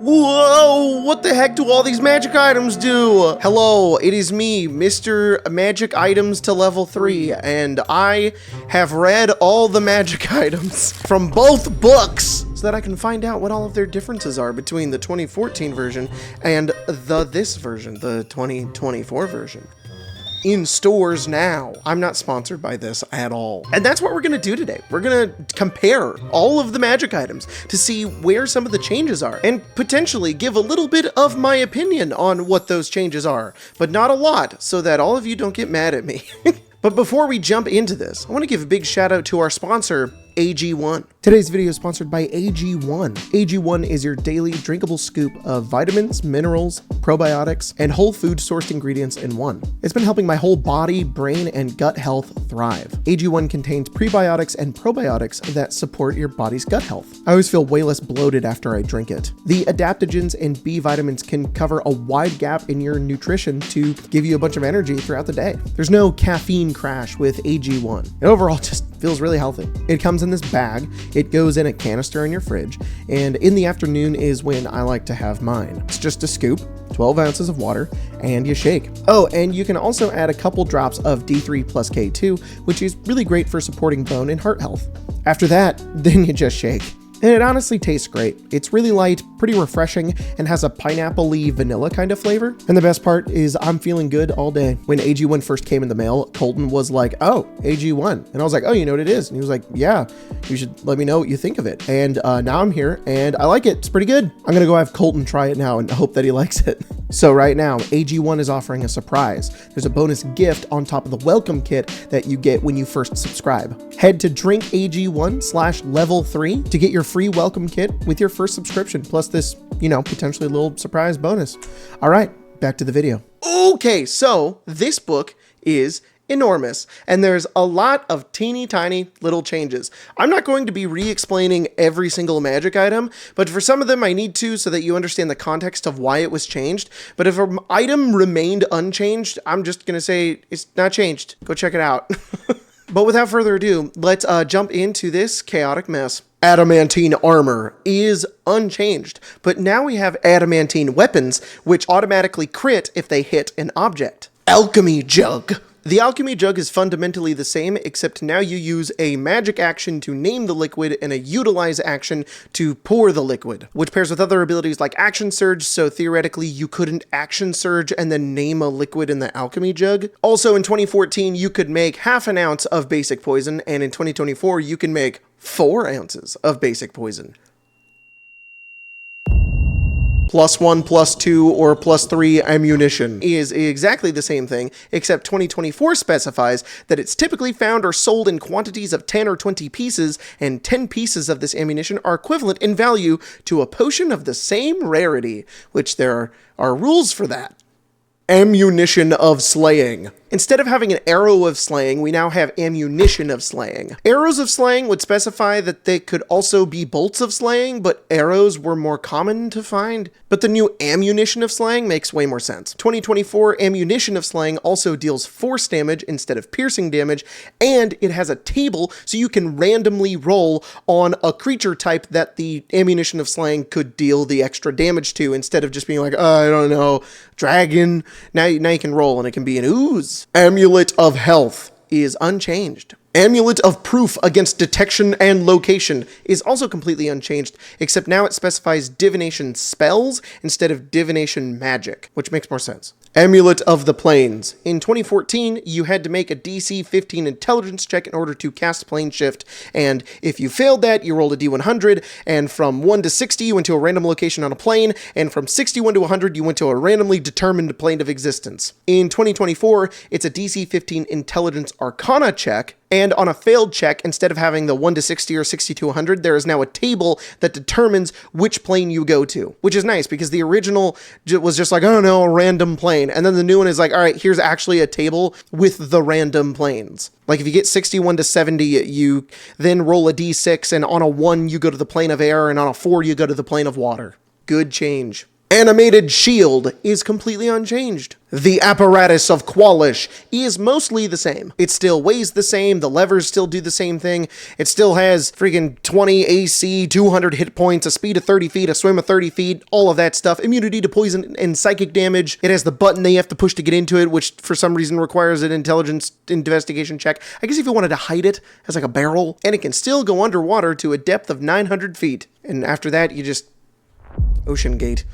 Whoa, what the heck do all these magic items do? Hello, it is me, Mr. Magic Items to level 3, and I have read all the magic items from both books so that I can find out what all of their differences are between the 2014 version and this version, the 2024 version. In stores now. I'm not sponsored by this at all. And that's what we're gonna do today. We're gonna compare all of the magic items to see where some of the changes are and potentially give a little bit of my opinion on what those changes are, but not a lot, so that all of you don't get mad at me. But before we jump into this, I want to give a big shout out to our sponsor, AG1. Today's video is sponsored by AG1. AG1 is your daily drinkable scoop of vitamins, minerals, probiotics, and whole food sourced ingredients in one. It's been helping my whole body, brain, and gut health thrive. AG1 contains prebiotics and probiotics that support your body's gut health. I always feel way less bloated after I drink it. The adaptogens and B vitamins can cover a wide gap in your nutrition to give you a bunch of energy throughout the day. There's no caffeine crash with AG1. It overall just feels really healthy. It comes in this bag, it goes in a canister in your fridge, and in the afternoon is when I like to have mine. It's just a scoop, 12 ounces of water, and you shake. Oh, and you can also add a couple drops of D3 plus K2, which is really great for supporting bone and heart health. After that, then you just shake. And it honestly tastes great. It's really light, pretty refreshing, and has a pineapple-y vanilla kind of flavor. And the best part is I'm feeling good all day. When AG1 first came in the mail, Colton was like, "Oh, AG1." And I was like, "Oh, you know what it is?" And he was like, "Yeah, you should let me know what you think of it." And now I'm here and I like it. It's pretty good. I'm gonna go have Colton try it now and hope that he likes it. So right now, AG1 is offering a surprise. There's a bonus gift on top of the welcome kit that you get when you first subscribe. Head to drinkag1/level3 to get your free welcome kit with your first subscription, plus this, potentially little surprise bonus. All right, back to the video. Okay, so this book is enormous, and there's a lot of teeny tiny little changes. I'm not going to be re-explaining every single magic item, but for some of them I need to so that you understand the context of why it was changed. But if an item remained unchanged, I'm just gonna say it's not changed. Go check it out. But without further ado, let's jump into this chaotic mess. Adamantine armor is unchanged, but now we have adamantine weapons, which automatically crit if they hit an object. Alchemy jug. The alchemy jug is fundamentally the same, except now you use a magic action to name the liquid and a utilize action to pour the liquid, which pairs with other abilities like action surge, so theoretically you couldn't action surge and then name a liquid in the alchemy jug. Also in 2014, you could make half an ounce of basic poison, and in 2024, you can make 4 ounces of basic poison. +1, +2, or +3 ammunition is exactly the same thing, except 2024 specifies that it's typically found or sold in quantities of 10 or 20 pieces, and 10 pieces of this ammunition are equivalent in value to a potion of the same rarity, which there are rules for that. Ammunition of slaying. Instead of having an arrow of slaying, we now have ammunition of slaying. Arrows of slaying would specify that they could also be bolts of slaying, but arrows were more common to find. But the new ammunition of slaying makes way more sense. 2024 ammunition of slaying also deals force damage instead of piercing damage, and it has a table so you can randomly roll on a creature type that the ammunition of slaying could deal the extra damage to, instead of just being like, I don't know, dragon. Now you can roll and it can be an ooze. Amulet of health is unchanged. Amulet of proof against detection and location is also completely unchanged, except now it specifies divination spells instead of divination magic, which makes more sense. Amulet of the Planes. In 2014, you had to make a DC 15 intelligence check in order to cast Plane Shift, and if you failed that, you rolled a D100, and from 1 to 60, you went to a random location on a plane, and from 61 to 100, you went to a randomly determined plane of existence. In 2024, it's a DC 15 intelligence arcana check, and on a failed check, instead of having the 1 to 60 or 60 to 100, there is now a table that determines which plane you go to, which is nice because the original was just like, I don't know, a random plane. And then the new one is like, all right, here's actually a table with the random planes. Like if you get 61 to 70, you then roll a D6, and on a 1, you go to the plane of air, and on a 4, you go to the plane of water. Good change. Animated Shield is completely unchanged. The apparatus of Qualish is mostly the same. It still weighs the same, the levers still do the same thing, it still has freaking 20 AC, 200 hit points, a speed of 30 feet, a swim of 30 feet, all of that stuff, immunity to poison and psychic damage. It has the button that you have to push to get into it, which for some reason requires an intelligence investigation check. I guess if you wanted to hide it as like a barrel, and it can still go underwater to a depth of 900 feet. And after that, you just... Ocean Gate.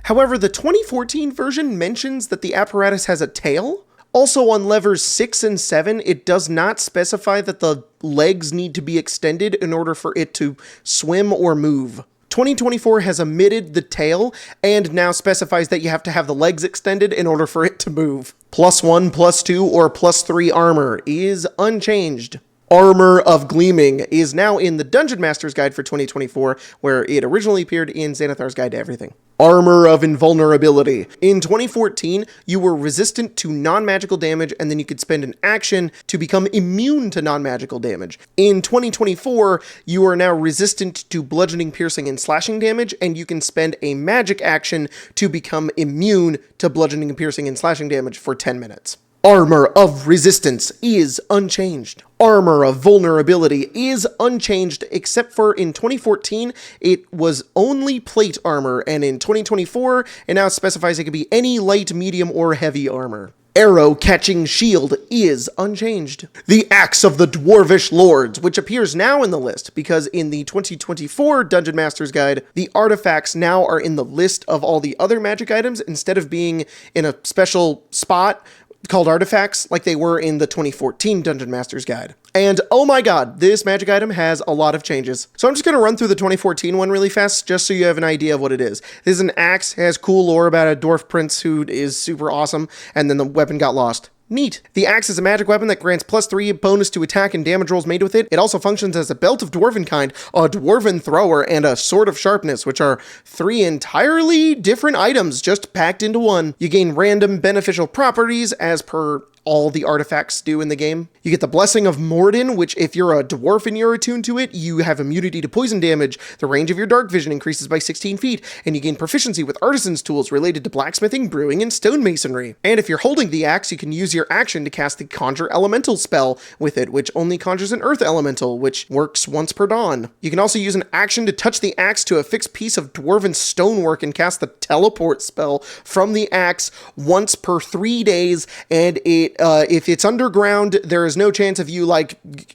However, the 2014 version mentions that the apparatus has a tail. Also on levers 6 and 7, it does not specify that the legs need to be extended in order for it to swim or move. 2024 has omitted the tail and now specifies that you have to have the legs extended in order for it to move. +1, +2, or +3 armor is unchanged. Armor of Gleaming is now in the Dungeon Master's Guide for 2024, where it originally appeared in Xanathar's Guide to Everything. Armor of Invulnerability. In 2014, you were resistant to non-magical damage, and then you could spend an action to become immune to non-magical damage. In 2024, you are now resistant to bludgeoning, piercing, and slashing damage, and you can spend a magic action to become immune to bludgeoning, piercing, and slashing damage for 10 minutes. Armor of Resistance is unchanged. Armor of Vulnerability is unchanged, except for in 2014, it was only plate armor, and in 2024, it now specifies it can be any light, medium, or heavy armor. Arrow Catching Shield is unchanged. The Axe of the Dwarvish Lords, which appears now in the list, because in the 2024 Dungeon Master's Guide, the artifacts now are in the list of all the other magic items, instead of being in a special spot called artifacts like they were in the 2014 Dungeon Master's Guide. And oh my god, this magic item has a lot of changes. So I'm just going to run through the 2014 one really fast, just so you have an idea of what it is. This is an axe, it has cool lore about a dwarf prince who is super awesome, and then the weapon got lost. Neat. The axe is a magic weapon that grants +3 bonus to attack and damage rolls made with it. It also functions as a belt of dwarvenkind, a dwarven thrower, and a sword of sharpness, which are 3 entirely different items just packed into one. You gain random beneficial properties as per all the artifacts do in the game. You get the Blessing of Morden, which if you're a dwarf and you're attuned to it, you have immunity to poison damage, the range of your dark vision increases by 16 feet, and you gain proficiency with artisan's tools related to blacksmithing, brewing, and stonemasonry. And if you're holding the axe, you can use your action to cast the Conjure Elemental spell with it, which only conjures an earth elemental, which works once per dawn. You can also use an action to touch the axe to a fixed piece of dwarven stonework and cast the Teleport spell from the axe once per 3 days, and if it's underground, there is no chance of you,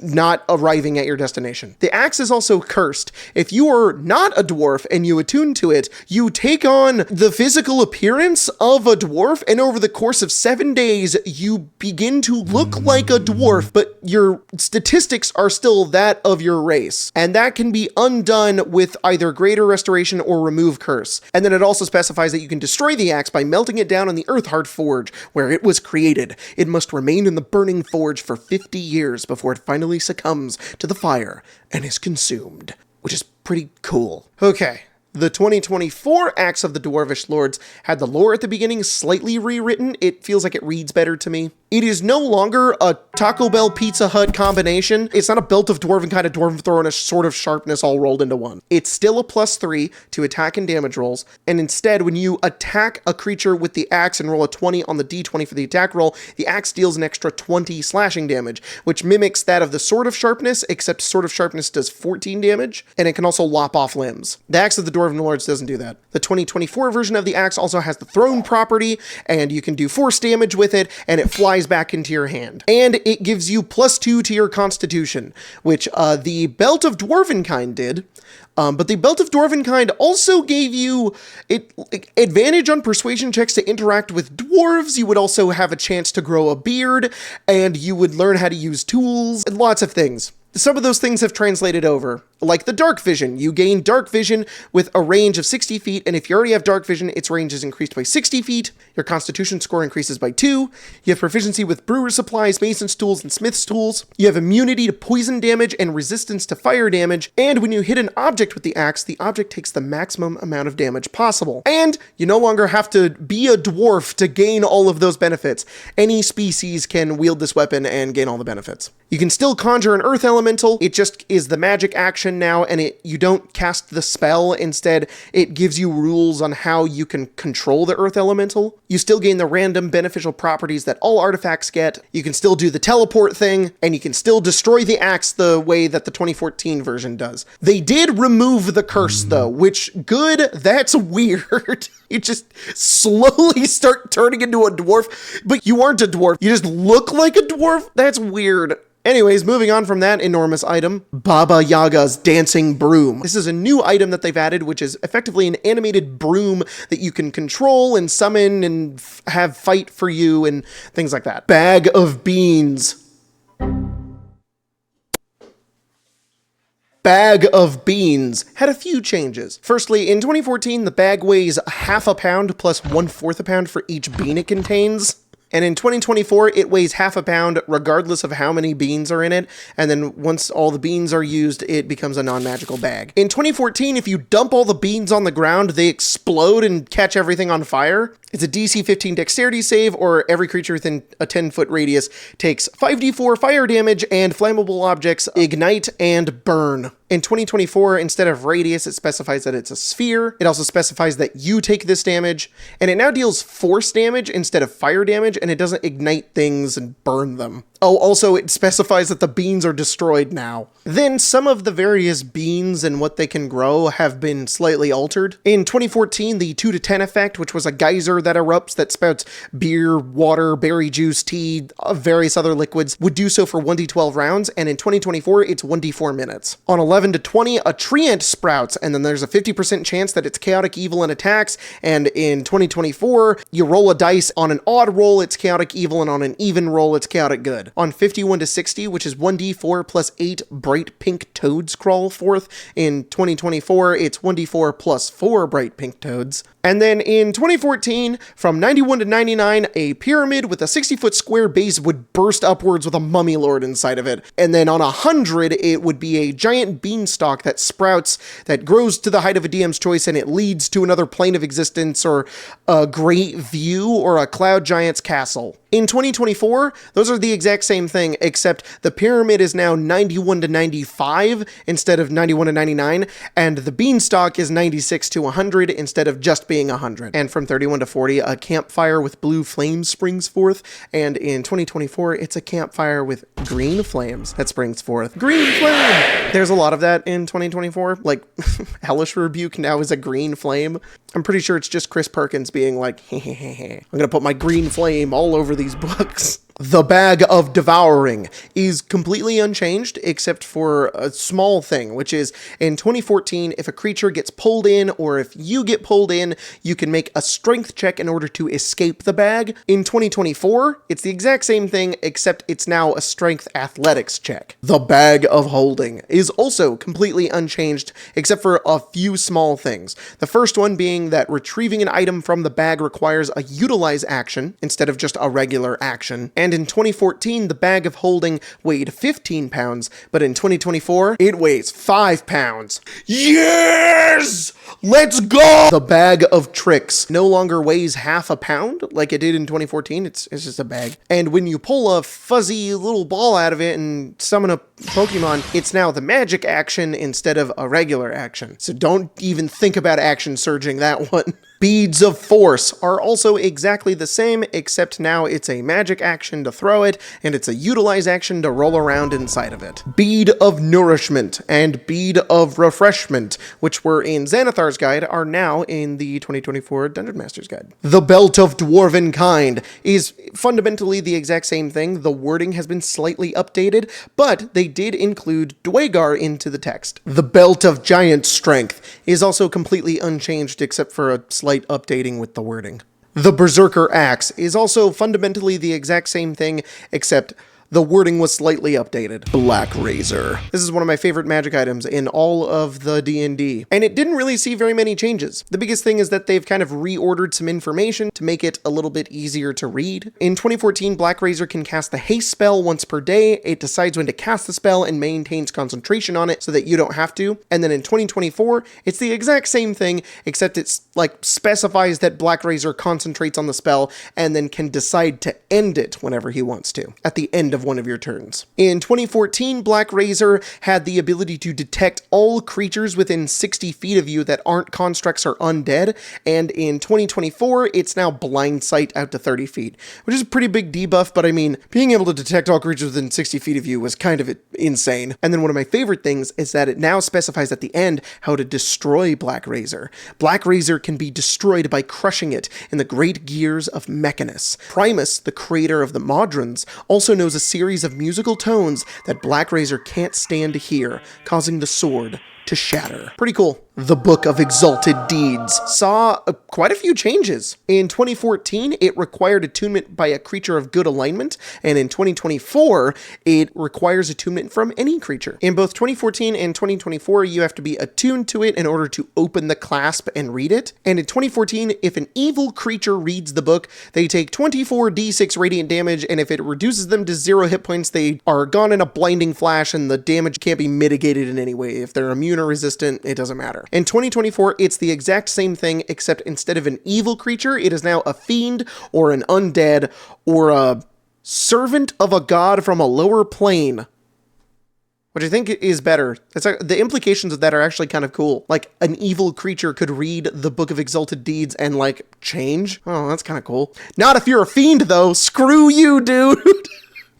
not arriving at your destination. The axe is also cursed. If you are not a dwarf and you attune to it, you take on the physical appearance of a dwarf, and over the course of 7 days, you begin to look like a dwarf, but your statistics are still that of your race. And that can be undone with either Greater Restoration or Remove Curse. And then it also specifies that you can destroy the axe by melting it down in the Earthheart Forge, where it was created. It must remain in the burning forge for 50 years before it finally succumbs to the fire and is consumed, which is pretty cool. Okay. The 2024 Axe of the Dwarvish Lords had the lore at the beginning slightly rewritten. It feels like it reads better to me. It is no longer a Taco Bell Pizza Hut combination. It's not a belt of dwarven kind of dwarven throw and a sword of sharpness all rolled into one. It's still a +3 to attack and damage rolls, and instead when you attack a creature with the axe and roll a 20 on the d20 for the attack roll, the axe deals an extra 20 slashing damage, which mimics that of the sword of sharpness, except sword of sharpness does 14 damage, and it can also lop off limbs. The Axe of the Dwarven Lords doesn't do that. The 2024 version of the axe also has the throne property, and you can do force damage with it, and it flies back into your hand. And it gives you +2 to your constitution, which the Belt of Dwarvenkind did. But the Belt of Dwarvenkind also gave you advantage on persuasion checks to interact with dwarves. You would also have a chance to grow a beard, and you would learn how to use tools, and lots of things. Some of those things have translated over, like the dark vision. You gain dark vision with a range of 60 feet, and if you already have dark vision, its range is increased by 60 feet. Your constitution score increases by 2. You have proficiency with brewer's supplies, mason's tools, and smith's tools. You have immunity to poison damage and resistance to fire damage, and when you hit an object with the axe, the object takes the maximum amount of damage possible. And you no longer have to be a dwarf to gain all of those benefits. Any species can wield this weapon and gain all the benefits. You can still conjure an earth elemental Elemental, it just is the magic action now, and you don't cast the spell. Instead, it gives you rules on how you can control the Earth Elemental. You still gain the random beneficial properties that all artifacts get. You can still do the teleport thing, and you can still destroy the axe the way that the 2014 version does. They did remove the curse, though, which, good, that's weird. You just slowly start turning into a dwarf, but you aren't a dwarf. You just look like a dwarf? That's weird. Anyways, moving on from that enormous item, Baba Yaga's Dancing Broom. This is a new item that they've added, which is effectively an animated broom that you can control and summon and have fight for you and things like that. Bag of Beans. Bag of Beans had a few changes. Firstly, in 2014, the bag weighs half a pound plus 1/4 a pound for each bean it contains. And in 2024, it weighs half a pound regardless of how many beans are in it. And then once all the beans are used, it becomes a non-magical bag. In 2014, if you dump all the beans on the ground, they explode and catch everything on fire. It's a DC 15 dexterity save, or every creature within a 10-foot radius takes 5d4 fire damage, and flammable objects ignite and burn. In 2024, instead of radius, it specifies that it's a sphere. It also specifies that you take this damage, and it now deals force damage instead of fire damage, and it doesn't ignite things and burn them. Oh, also, it specifies that the beans are destroyed now. Then, some of the various beans and what they can grow have been slightly altered. In 2014, the 2 to 10 effect, which was a geyser that erupts that spouts beer, water, berry juice, tea, various other liquids, would do so for 1d12 rounds, and in 2024, it's 1d4 minutes. On 11 to 20, a treant sprouts, and then there's a 50% chance that it's chaotic evil and attacks, and in 2024, you roll a dice. On an odd roll, it's chaotic evil, and on an even roll, it's chaotic good. On 51 to 60, which is 1d4 plus 8 bright pink toads crawl forth. In 2024, it's 1d4 plus 4 bright pink toads. And then in 2014, from 91 to 99, a pyramid with a 60-foot square base would burst upwards with a mummy lord inside of it. And then on 100, it would be a giant beanstalk that sprouts, that grows to the height of a DM's choice, and it leads to another plane of existence, or a great view, or a cloud giant's castle. In 2024, those are the exact same thing, except the pyramid is now 91 to 95 instead of 91 to 99, and the beanstalk is 96 to 100 instead of just being 100. And from 31 to 40, a campfire with blue flames springs forth, and in 2024, it's a campfire with green flames that springs forth. Green flame! There's a lot of that in 2024, like Hellish Rebuke now is a green flame. I'm pretty sure it's just Chris Perkins being like, I'm gonna put my green flame all over these books. The Bag of Devouring is completely unchanged except for a small thing, which is in 2014, if a creature gets pulled in or if you get pulled in, you can make a strength check in order to escape the bag. In 2024, it's the exact same thing except it's now a strength athletics check. The Bag of Holding is also completely unchanged except for a few small things. The first one being that retrieving an item from the bag requires a utilize action instead of just a regular action. And in 2014, the Bag of Holding weighed 15 pounds, but in 2024, it weighs 5 pounds. Yes! Let's go! The Bag of Tricks no longer weighs half a pound like it did in 2014. It's just a bag. And when you pull a fuzzy little ball out of it and summon a Pokemon, it's now the magic action instead of a regular action. So don't even think about action surging that one. Beads of Force are also exactly the same, except now it's a magic action to throw it, and it's a utilize action to roll around inside of it. Bead of Nourishment and Bead of Refreshment, which were in Xanathar's Guide, are now in the 2024 Dungeon Master's Guide. The Belt of Dwarven Kind is fundamentally the exact same thing. The wording has been slightly updated, but they did include Dwagar into the text. The Belt of Giant Strength is also completely unchanged except for a slight updating with the wording. The Berserker Axe is also fundamentally the exact same thing, except the wording was slightly updated. Black Razor. This is one of my favorite magic items in all of the D&D, and it didn't really see very many changes. The biggest thing is that they've kind of reordered some information to make it a little bit easier to read. In 2014, Black Razor can cast the haste spell once per day. It decides when to cast the spell and maintains concentration on it so that you don't have to. And then in 2024, it's the exact same thing, except it's like specifies that Black Razor concentrates on the spell and then can decide to end it whenever he wants to, at the end of of one of your turns. In 2014, Black Razor had the ability to detect all creatures within 60 feet of you that aren't constructs or undead, and in 2024, it's now blind sight out to 30 feet, which is a pretty big debuff, but I mean, being able to detect all creatures within 60 feet of you was kind of insane. And then one of my favorite things is that it now specifies at the end how to destroy Black Razor. Black Razor can be destroyed by crushing it in the great gears of Mechanus. Primus, the creator of the Modrons, also knows a series of musical tones that Black Razor can't stand to hear, causing the sword to shatter. Pretty cool. The Book of Exalted Deeds saw quite a few changes. In 2014, it required attunement by a creature of good alignment, and in 2024, it requires attunement from any creature. In both 2014 and 2024, you have to be attuned to it in order to open the clasp and read it. And in 2014, if an evil creature reads the book, they take 24d6 radiant damage, and if it reduces them to 0 hit points, they are gone in a blinding flash, and the damage can't be mitigated in any way. If they're immune or resistant, it doesn't matter. In 2024, it's the exact same thing, except instead of an evil creature, it is now a fiend or an undead or a servant of a god from a lower plane, which I think is better. The implications of that are actually kind of cool. Like, an evil creature could read the Book of Exalted Deeds and, like, change. Oh, that's kind of cool. Not if you're a fiend, though. Screw you, dude.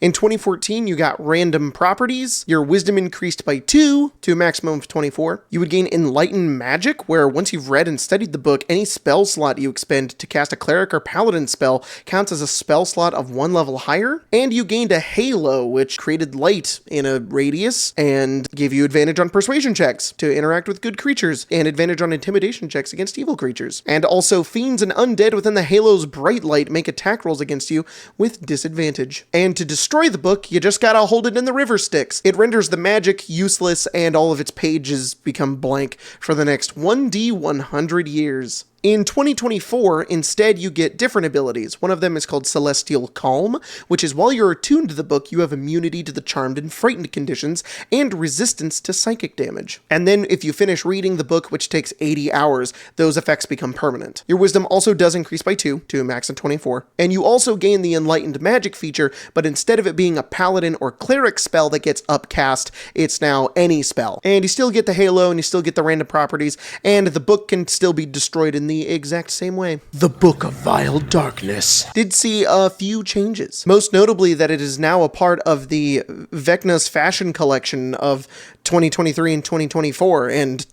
In 2014, you got random properties. Your wisdom increased by 2 to a maximum of 24. You would gain Enlightened Magic, where once you've read and studied the book, any spell slot you expend to cast a cleric or paladin spell counts as a spell slot of 1 level higher. And you gained a halo, which created light in a radius and gave you advantage on persuasion checks to interact with good creatures and advantage on intimidation checks against evil creatures. And also, fiends and undead within the halo's bright light make attack rolls against you with disadvantage. And to destroy the book, you just gotta hold it in the river Styx. It renders the magic useless and all of its pages become blank for the next 1d100 years. In 2024, instead, you get different abilities. One of them is called Celestial Calm, which is while you're attuned to the book, you have immunity to the charmed and frightened conditions and resistance to psychic damage. And then if you finish reading the book, which takes 80 hours, those effects become permanent. Your wisdom also does increase by 2 to a max of 24. And you also gain the Enlightened Magic feature, but instead of it being a paladin or cleric spell that gets upcast, it's now any spell. And you still get the halo and you still get the random properties, and the book can still be destroyed in the exact same way. The Book of Vile Darkness did see a few changes. Most notably that it is now a part of the Vecna's fashion collection of 2023 and 2024, and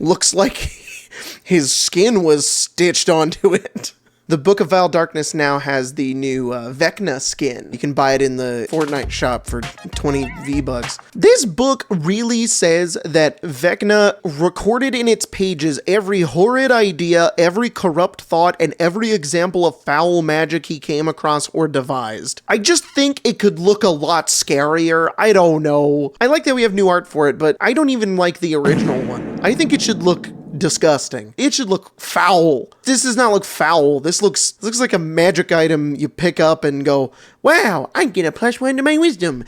looks like his skin was stitched onto it. The Book of Vile Darkness now has the new Vecna skin. You can buy it in the Fortnite shop for 20 V-Bucks. This book really says that Vecna recorded in its pages every horrid idea, every corrupt thought, and every example of foul magic he came across or devised. I just think it could look a lot scarier. I don't know. I like that we have new art for it, but I don't even like the original one. I think it should look disgusting. It should look foul. This does not look foul. This looks like a magic item you pick up and go, wow, I get a +1 to my wisdom.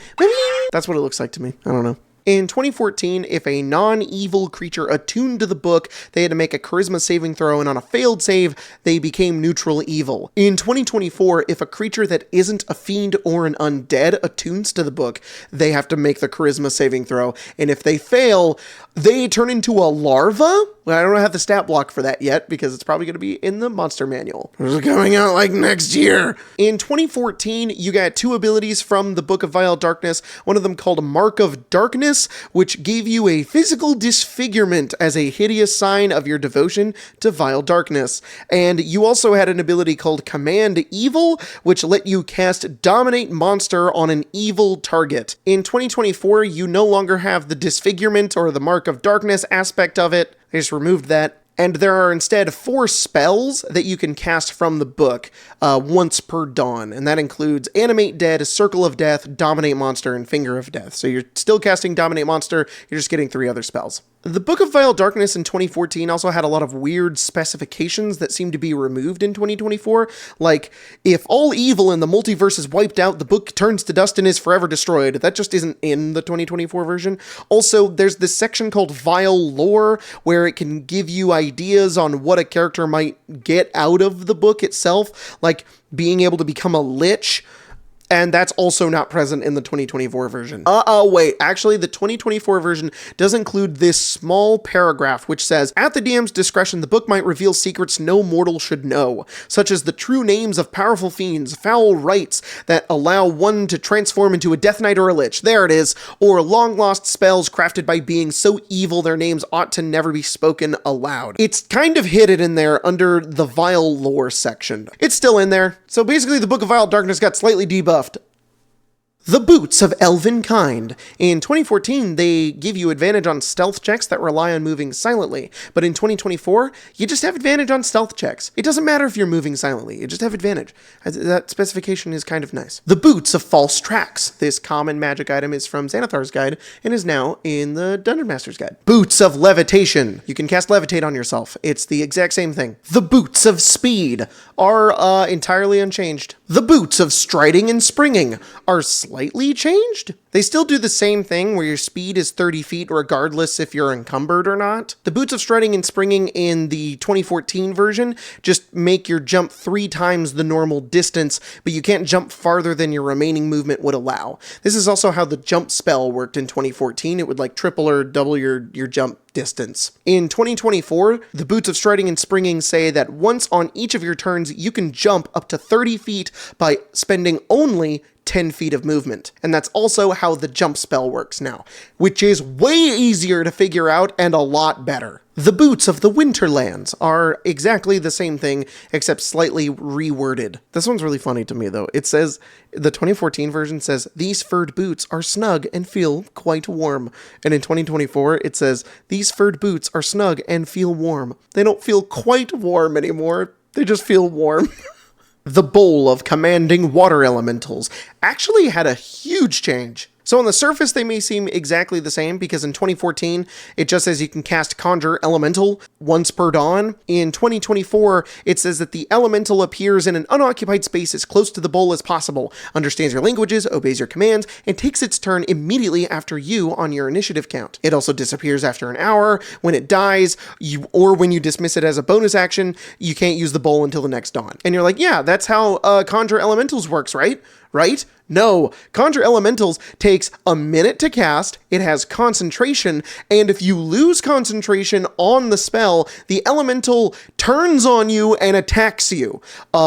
That's what it looks like to me. I don't know. In 2014, if a non-evil creature attuned to the book, they had to make a charisma saving throw, and on a failed save, they became neutral evil. In 2024, if a creature that isn't a fiend or an undead attunes to the book, they have to make the charisma saving throw, and if they fail, they turn into a larva? Well, I don't have the stat block for that yet, because it's probably going to be in the monster manual. It's coming out like next year. In 2014, you got 2 abilities from the Book of Vile Darkness, one of them called Mark of Darkness, which gave you a physical disfigurement as a hideous sign of your devotion to Vile Darkness. And you also had an ability called Command Evil, which let you cast Dominate Monster on an evil target. In 2024, you no longer have the disfigurement or the Mark of Darkness aspect of it. I just removed that. And there are instead 4 spells that you can cast from the book once per dawn. And that includes Animate Dead, Circle of Death, Dominate Monster, and Finger of Death. So you're still casting Dominate Monster, you're just getting 3 other spells. The Book of Vile Darkness in 2014 also had a lot of weird specifications that seem to be removed in 2024. Like, if all evil in the multiverse is wiped out, the book turns to dust and is forever destroyed. That just isn't in the 2024 version. Also, there's this section called Vile Lore, where it can give you ideas on what a character might get out of the book itself, like being able to become a lich. And that's also not present in the 2024 version. Wait, actually the 2024 version does include this small paragraph which says, at the DM's discretion, the book might reveal secrets no mortal should know, such as the true names of powerful fiends, foul rites that allow one to transform into a Death Knight or a Lich, there it is, or long-lost spells crafted by beings so evil their names ought to never be spoken aloud. It's kind of hidden in there under the Vile Lore section. It's still in there. So basically the Book of Vile Darkness got slightly debuffed. The Boots of Elven Kind. In 2014, they give you advantage on stealth checks that rely on moving silently, but in 2024, you just have advantage on stealth checks. It doesn't matter if you're moving silently, you just have advantage. That specification is kind of nice. The Boots of False Tracks. This common magic item is from Xanathar's Guide and is now in the Dungeon Master's Guide. Boots of Levitation. You can cast Levitate on yourself. It's the exact same thing. The Boots of Speed are entirely unchanged. The Boots of Striding and Springing are slightly changed. They still do the same thing where your speed is 30 feet regardless if you're encumbered or not. The Boots of Striding and Springing in the 2014 version just make your jump 3 times the normal distance, but you can't jump farther than your remaining movement would allow. This is also how the jump spell worked in 2014. It would like triple or double your jump distance. In 2024, the Boots of Striding and Springing say that once on each of your turns, you can jump up to 30 feet by spending only 10 feet of movement. And that's also how the jump spell works now, which is way easier to figure out and a lot better. The Boots of the Winterlands are exactly the same thing, except slightly reworded. This one's really funny to me, though. It says, the 2014 version says, these furred boots are snug and feel quite warm. And in 2024, it says, these furred boots are snug and feel warm. They don't feel quite warm anymore. They just feel warm. The Bowl of Commanding Water Elementals actually had a huge change. So on the surface, they may seem exactly the same because in 2014, it just says you can cast Conjure Elemental once per dawn. In 2024, it says that the elemental appears in an unoccupied space as close to the bowl as possible, understands your languages, obeys your commands, and takes its turn immediately after you on your initiative count. It also disappears after an hour. When it dies, or when you dismiss it as a bonus action, you can't use the bowl until the next dawn. And you're like, yeah, that's how Conjure Elementals works, right? Right? No, Conjure Elementals takes a minute to cast, it has concentration, and if you lose concentration on the spell, the elemental turns on you and attacks you.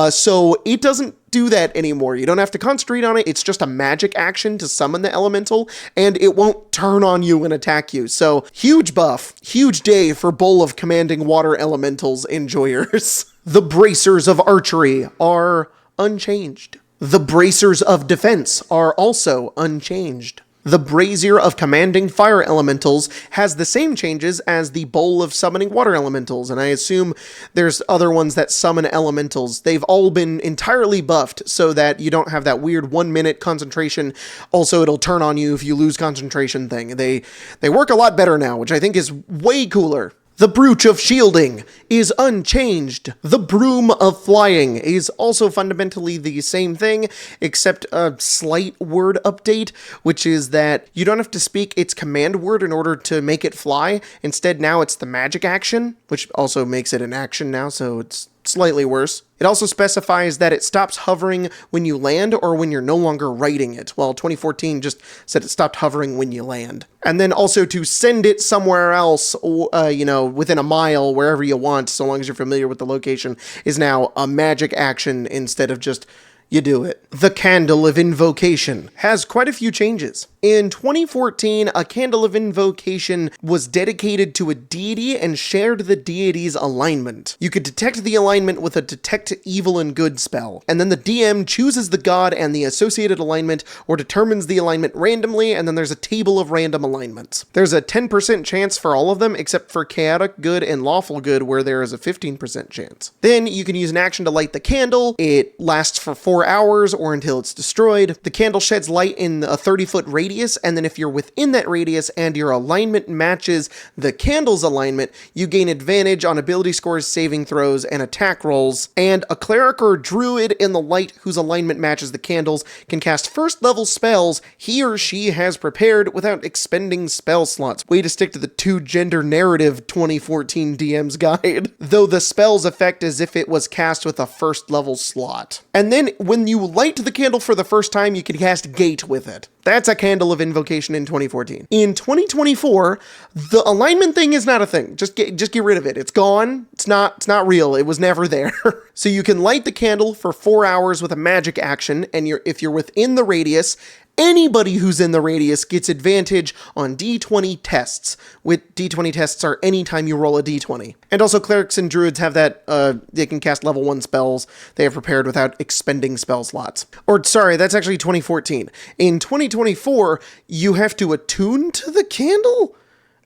So it doesn't do that anymore. You don't have to concentrate on it. It's just a magic action to summon the elemental, and it won't turn on you and attack you. So huge buff, huge day for Bowl of Commanding Water Elementals enjoyers. The Bracers of Archery are unchanged. The Bracers of Defense are also unchanged. The Brazier of Commanding Fire Elementals has the same changes as the Bowl of Summoning Water Elementals, and I assume there's other ones that summon elementals. They've all been entirely buffed so that you don't have that weird 1 minute concentration. Also, it'll turn on you if you lose concentration thing. They work a lot better now, which I think is way cooler. The Brooch of Shielding is unchanged. The Broom of Flying is also fundamentally the same thing, except a slight word update, which is that you don't have to speak its command word in order to make it fly. Instead, now it's the magic action, which also makes it an action now, so it's slightly worse. It also specifies that it stops hovering when you land or when you're no longer riding it, while 2014 just said it stopped hovering when you land. And then also to send it somewhere else, within a mile, wherever you want, so long as you're familiar with the location, is now a magic action instead of just you do it. The Candle of Invocation has quite a few changes. In 2014, a Candle of Invocation was dedicated to a deity and shared the deity's alignment. You could detect the alignment with a Detect Evil and Good spell, and then the DM chooses the god and the associated alignment or determines the alignment randomly, and then there's a table of random alignments. There's a 10% chance for all of them, except for Chaotic Good and Lawful Good, where there is a 15% chance. Then you can use an action to light the candle. It lasts for 4 hours or until it's destroyed. The candle sheds light in a 30-foot radius, and then if you're within that radius and your alignment matches the candle's alignment, you gain advantage on ability scores, saving throws, and attack rolls. And a cleric or druid in the light whose alignment matches the candle's can cast first-level spells he or she has prepared without expending spell slots. Way to stick to the two-gender narrative 2014 DM's guide. Though the spell's effect as if it was cast with a first-level slot. And then when you light the candle for the first time, you can cast Gate with it. That's a Candle of Invocation in 2014. In 2024, the alignment thing is not a thing. Just get rid of it. It's gone. It's not real. It was never there. So you can light the candle for 4 hours with a magic action, and if you're within the radius, anybody who's in the radius gets advantage on D20 tests. With D20 tests are anytime you roll a D20. And also clerics and druids have that, they can cast level 1 spells they have prepared without expending spell slots. Or sorry, that's actually 2014. In 2024, you have to attune to the candle,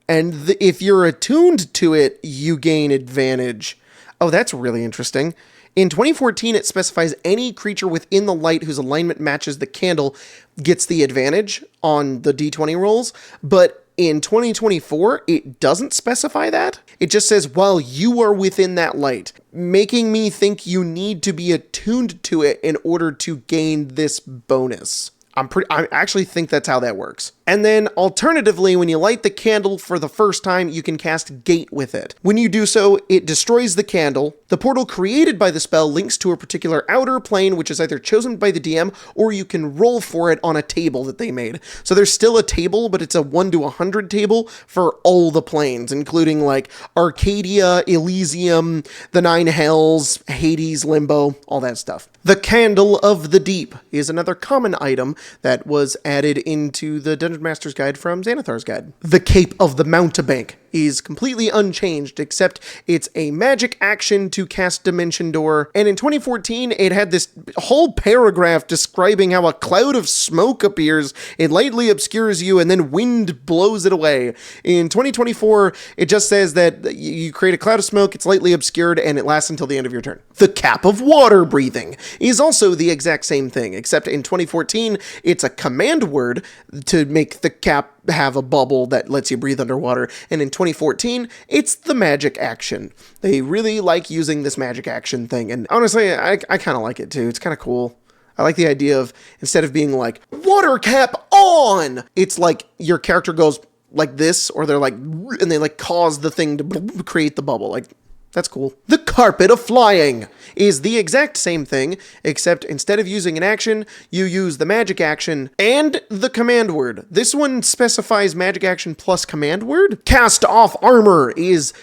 and if you're attuned to it, you gain advantage. Oh, that's really interesting. In 2014, it specifies any creature within the light whose alignment matches the candle gets the advantage on the D20 rolls, but in 2024, it doesn't specify that. It just says, while you are within that light, making me think you need to be attuned to it in order to gain this bonus. I actually think that's how that works. And then alternatively, when you light the candle for the first time, you can cast Gate with it. When you do so, it destroys the candle. The portal created by the spell links to a particular outer plane, which is either chosen by the DM, or you can roll for it on a table that they made. So there's still a table, but it's a 1 to 100 table for all the planes, including like Arcadia, Elysium, the Nine Hells, Hades, Limbo, all that stuff. The Candle of the Deep is another common item that was added into the Dungeon Master's Guide from Xanathar's Guide. The Cape of the Mountebank is completely unchanged, except it's a magic action to cast Dimension Door. And in 2014, it had this whole paragraph describing how a cloud of smoke appears, it lightly obscures you, and then wind blows it away. In 2024, it just says that you create a cloud of smoke, it's lightly obscured, and it lasts until the end of your turn. The Cap of Water Breathing is also the exact same thing, except in 2014, it's a command word to make the cap have a bubble that lets you breathe underwater, and in 2014, it's the magic action. They really like using this magic action thing, and honestly, I kind of like it too. It's kind of cool. I like the idea of, instead of being like, water cap on, it's like your character goes like this, or they're like, and they like cause the thing to create the bubble. Like, that's cool. The Carpet of Flying is the exact same thing, except instead of using an action, you use the magic action and the command word. This one specifies magic action plus command word. Cast Off Armor is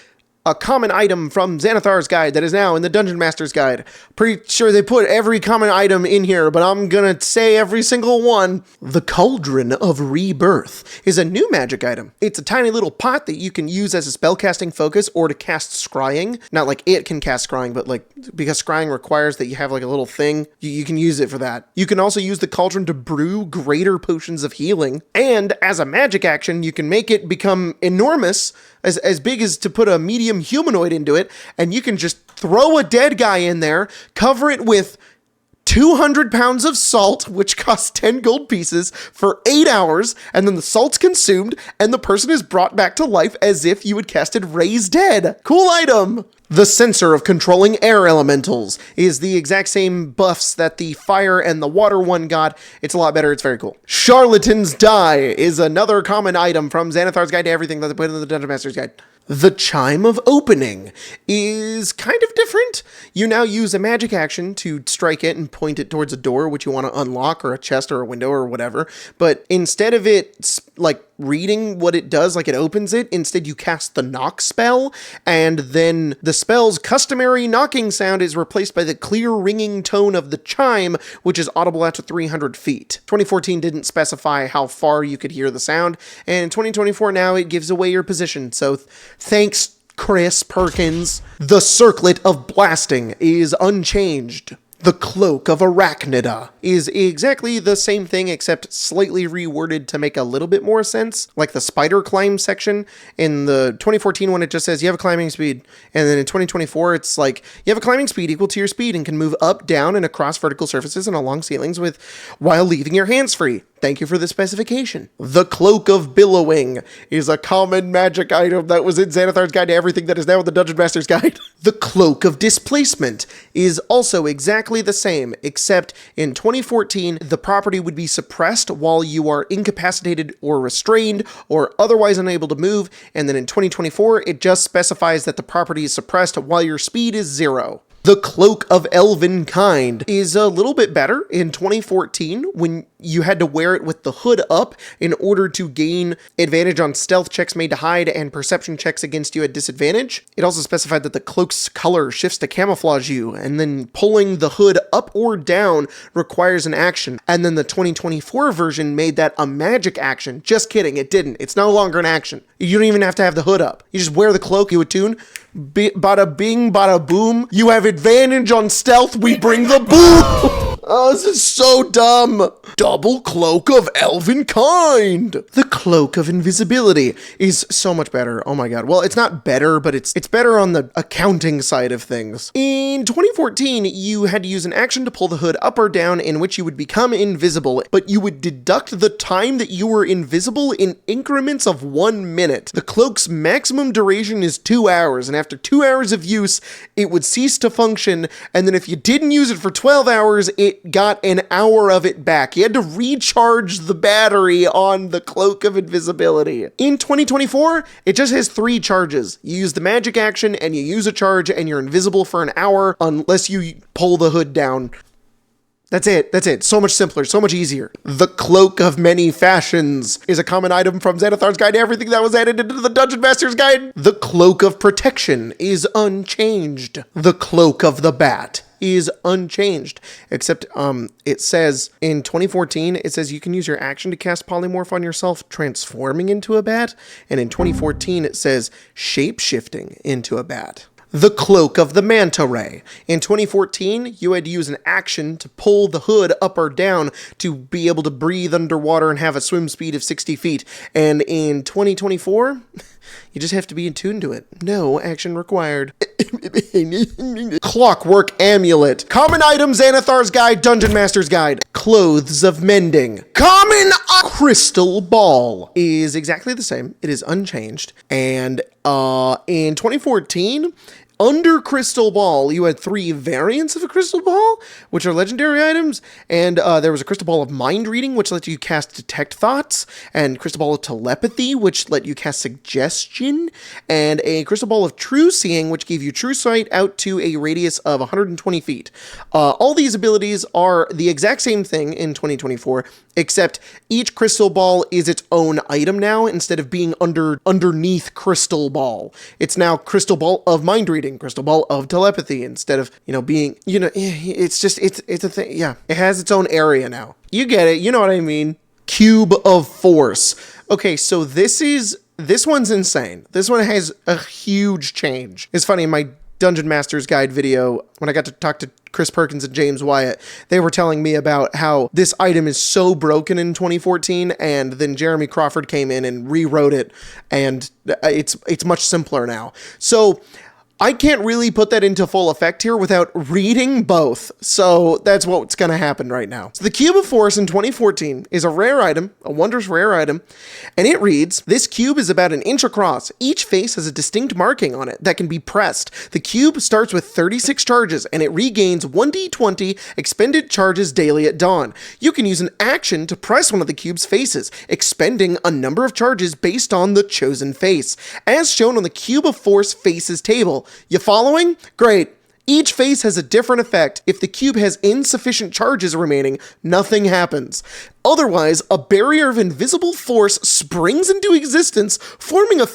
a common item from Xanathar's Guide that is now in the Dungeon Master's Guide. Pretty sure they put every common item in here, but I'm gonna say every single one. The Cauldron of Rebirth is a new magic item. It's a tiny little pot that you can use as a spellcasting focus or to cast scrying. Not like it can cast scrying, but like, because scrying requires that you have like a little thing, you can use it for that. You can also use the cauldron to brew greater potions of healing. And as a magic action, you can make it become enormous, as big as to put a medium humanoid into it, and you can just throw a dead guy in there, cover it with 200 pounds of salt, which costs 10 gold pieces, for 8 hours, and then the salt's consumed, and the person is brought back to life as if you had casted Raise Dead. Cool item! The Censer of Controlling Air Elementals is the exact same buffs that the fire and the water one got. It's a lot better. It's very cool. Charlatan's Die is another common item from Xanathar's Guide to Everything that they put in the Dungeon Master's Guide. The Chime of Opening is kind of different. You now use a magic action to strike it and point it towards a door, which you want to unlock, or a chest or a window or whatever. But instead of it like reading what it does, like it opens it, instead you cast the knock spell, and then the spell's customary knocking sound is replaced by the clear ringing tone of the chime, which is audible out to 300 feet. 2014 didn't specify how far you could hear the sound, and in 2024 now it gives away your position, so thanks, Chris Perkins. The Circlet of Blasting is unchanged. The Cloak of Arachnida is exactly the same thing, except slightly reworded to make a little bit more sense. Like the spider climb section in the 2014 one, it just says you have a climbing speed. And then in 2024, it's like you have a climbing speed equal to your speed and can move up, down, and across vertical surfaces and along ceilings while leaving your hands free. Thank you for the specification. The Cloak of Billowing is a common magic item that was in Xanathar's Guide to Everything that is now in the Dungeon Master's Guide. The Cloak of Displacement is also exactly the same, except in 2014, the property would be suppressed while you are incapacitated or restrained or otherwise unable to move, and then in 2024, it just specifies that the property is suppressed while your speed is 0. The Cloak of Elven Kind is a little bit better in 2014 when you had to wear it with the hood up in order to gain advantage on stealth checks made to hide and perception checks against you at disadvantage. It also specified that the cloak's color shifts to camouflage you, and then pulling the hood up or down requires an action. And then the 2024 version made that a magic action. Just kidding, it didn't. It's no longer an action. You don't even have to have the hood up. You just wear the cloak, you attune. Bada bing, bada boom. You have advantage on stealth, we bring the boom! Oh, this is so dumb. Double Cloak of Elven Kind. The Cloak of Invisibility is so much better. Oh my god. Well, it's not better, but it's better on the accounting side of things. In 2014, you had to use an action to pull the hood up or down in which you would become invisible, but you would deduct the time that you were invisible in increments of 1 minute. The cloak's maximum duration is 2 hours, and after 2 hours of use, it would cease to function, and then if you didn't use it for 12 hours, it got an hour of it back. You had to recharge the battery on the Cloak of Invisibility. In 2024, it just has 3 charges. You use the magic action and you use a charge and you're invisible for an hour unless you pull the hood down. That's it. So much simpler, so much easier. The Cloak of Many Fashions is a common item from Xanathar's Guide to everything that was added into the Dungeon Master's Guide. The Cloak of Protection is unchanged. The Cloak of the Bat is unchanged, except it says in 2014, it says you can use your action to cast Polymorph on yourself, transforming into a bat, and in 2014, it says shape-shifting into a bat. The Cloak of the Manta Ray. In 2014, you had to use an action to pull the hood up or down to be able to breathe underwater and have a swim speed of 60 feet. And in 2024, you just have to be in tune to it. No action required. Clockwork Amulet. Common item, Xanathar's Guide, Dungeon Master's Guide. Clothes of Mending. Common Crystal Ball is exactly the same. It is unchanged. And in 2014, under Crystal Ball, you had 3 variants of a Crystal Ball, which are legendary items, and there was a Crystal Ball of Mind Reading, which let you cast Detect Thoughts, and Crystal Ball of Telepathy, which let you cast Suggestion, and a Crystal Ball of True Seeing, which gave you True Sight out to a radius of 120 feet. All these abilities are the exact same thing in 2024, except each Crystal Ball is its own item now, instead of being underneath Crystal Ball. It's now Crystal Ball of Mind Reading, Crystal Ball of Telepathy, instead of, being, it's a thing. Yeah, it has its own area now. You get it. You know what I mean. Cube of Force. Okay, so this one's insane. This one has a huge change. It's funny, in my Dungeon Master's Guide video, when I got to talk to Chris Perkins and James Wyatt, they were telling me about how this item is so broken in 2014, and then Jeremy Crawford came in and rewrote it, and it's much simpler now. So I can't really put that into full effect here without reading both, so that's what's going to happen right now. So the Cube of Force in 2014 is a rare item, a wondrous rare item, and it reads, this cube is about an inch across. Each face has a distinct marking on it that can be pressed. The cube starts with 36 charges, and it regains 1d20 expended charges daily at dawn. You can use an action to press one of the cube's faces, expending a number of charges based on the chosen face, as shown on the Cube of Force faces table. You following? Great. Each face has a different effect. If the cube has insufficient charges remaining, nothing happens. Otherwise, a barrier of invisible force springs into existence, forming a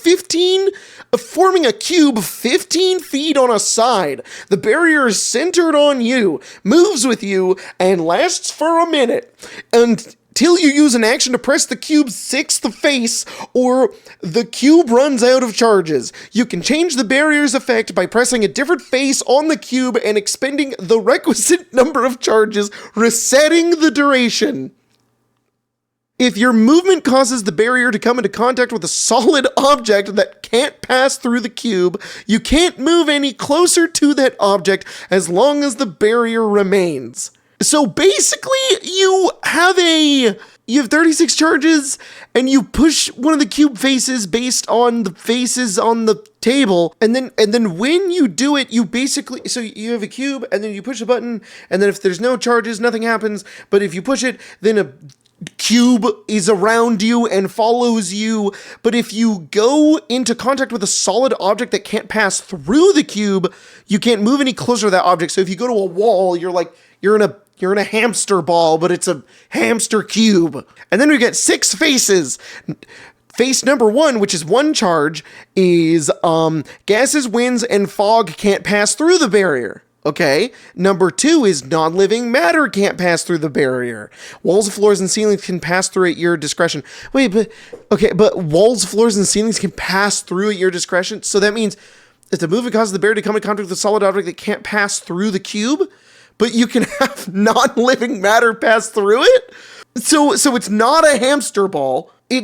cube 15 feet on a side. The barrier is centered on you, moves with you, and lasts for a minute. Until you use an action to press the cube's 6th face, or the cube runs out of charges. You can change the barrier's effect by pressing a different face on the cube and expending the requisite number of charges, resetting the duration. If your movement causes the barrier to come into contact with a solid object that can't pass through the cube, you can't move any closer to that object as long as the barrier remains. So basically, you have 36 charges, and you push one of the cube faces based on the faces on the table, and then when you do it, you basically, so you have a cube, and then you push a button, and then if there's no charges, nothing happens, but if you push it, then a cube is around you and follows you, but if you go into contact with a solid object that can't pass through the cube, you can't move any closer to that object. So if you go to a wall, you're in a hamster ball, but it's a hamster cube. And then we get 6 faces. Face number 1, which is 1 charge, is gases, winds, and fog can't pass through the barrier. Okay. Number 2 is non-living matter can't pass through the barrier. Walls, floors, and ceilings can pass through at your discretion. Wait, but walls, floors, and ceilings can pass through at your discretion. So that means if the movement causes the barrier to come in contact with a solid object that can't pass through the cube, but you can have non-living matter pass through it. So it's not a hamster ball. You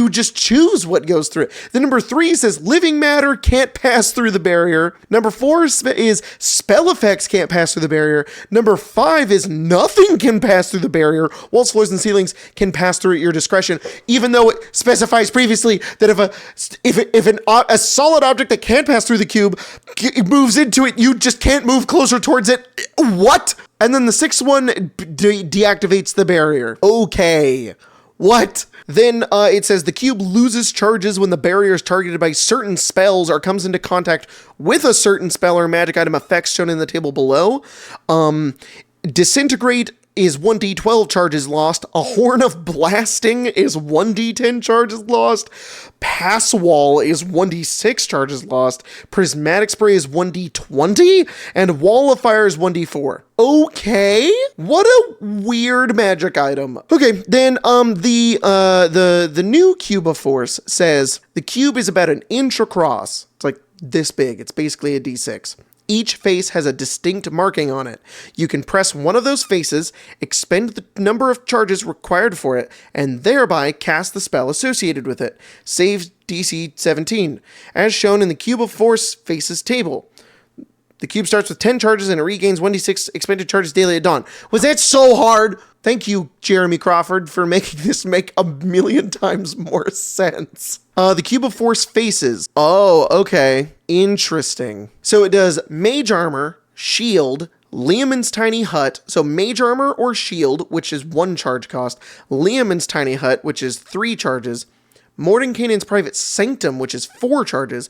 just choose what goes through it. The number 3 says living matter can't pass through the barrier. Number 4 is spell effects can't pass through the barrier. Number 5 is nothing can pass through the barrier. Walls, floors, and ceilings can pass through at your discretion, even though it specifies previously that if a solid object that can't pass through the cube moves into it, you just can't move closer towards it. What? And then the 6th one deactivates the barrier. Okay. What? Then it says the cube loses charges when the barrier is targeted by certain spells or comes into contact with a certain spell or magic item effects shown in the table below. Disintegrate is 1d12 charges lost. A Horn of Blasting is 1d10 charges lost. Pass Wall is 1d6 charges lost. Prismatic Spray is 1d20. And Wall of Fire is 1d4. Okay, what a weird magic item. Okay, then the new Cube of Force says the cube is about an inch across. It's like this big. It's basically a d6. Each face has a distinct marking on it. You can press one of those faces, expend the number of charges required for it, and thereby cast the spell associated with it. Save DC 17, as shown in the Cube of Force faces table. The cube starts with 10 charges and it regains 1d6 expended charges daily at dawn. Was that so hard? Thank you, Jeremy Crawford, for making this make a million times more sense. The Cube of Force faces. Oh, okay. Interesting. So it does Mage Armor, Shield, Leomund's Tiny Hut. So Mage Armor or Shield, which is 1 charge cost. Leomund's Tiny Hut, which is 3 charges. Mordenkainen's Private Sanctum, which is 4 charges.